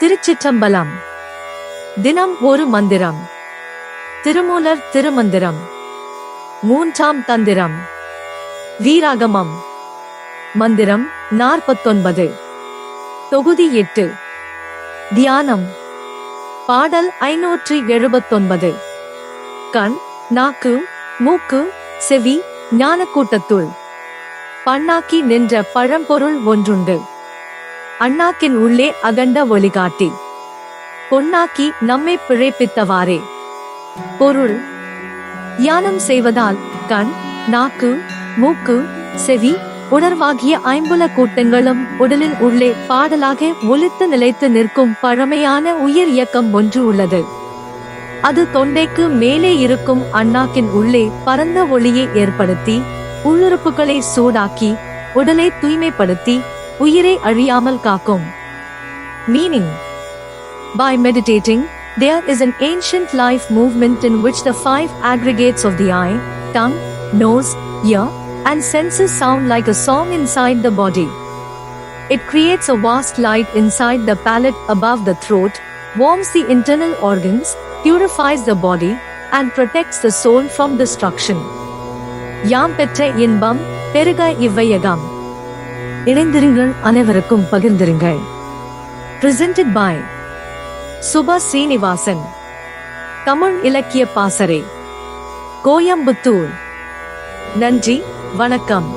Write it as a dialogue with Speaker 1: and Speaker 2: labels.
Speaker 1: திருச்சிற்றம்பலம். தினம் ஒரு மந்திரம். திருமூலர் திருமந்திரம். மூன்றாம் தந்திரம். வீராகமம். மந்திரம் 49. தொகுதி 8. தியானம். பாடல் 579. கண், நாக்கு, மூக்கு, செவி, ஞானக்கூட்டத்துள் பண்ணாக்கி நின்ற பழம்பொருள் ஒன்றுண்டு. அண்ணாக்கின் உள்ளே அகண்ட ஒளிகாட்டி பொன்னாக்கி நம்மை பிழைப்பித்தவாறே. பொருள்: தியானம் செய்வதால் கண், நாக்கு, மூக்கு, செவி, உணர்வாகிய ஐம்புல கூட்டங்களும் உடலின் உள்ளே பாடலாக ஒலித்து நிலைத்து நிற்கும் பழமையான உயிர் இயக்கம் ஒன்று உள்ளது. அது தொண்டைக்கு மேலே இருக்கும் அண்ணாக்கின் உள்ளே பரந்த ஒளியை ஏற்படுத்தி உள்ளுறுப்புகளை சூடாக்கி உடலை தூய்மைப்படுத்தி உயிரை அழியாமல் காக்கும். Meaning: by meditating, there is an ancient life movement in which the 5 aggregates of the eye, tongue, nose, ear, and senses sound like a song inside the body. It creates a vast light inside the palate above the throat, warms the internal organs, purifies the body, and protects the soul from destruction. யாம் பெற்ற இன்பம் பெருக இவ்வையகம். இணைந்திருங்கள், அனைவருக்கும் பகிர்ந்திருங்கள். Presented by Subha Srinivasan. Tamil இலக்கிய பாசறை, கோயம்புத்தூர். நன்றி, வணக்கம்.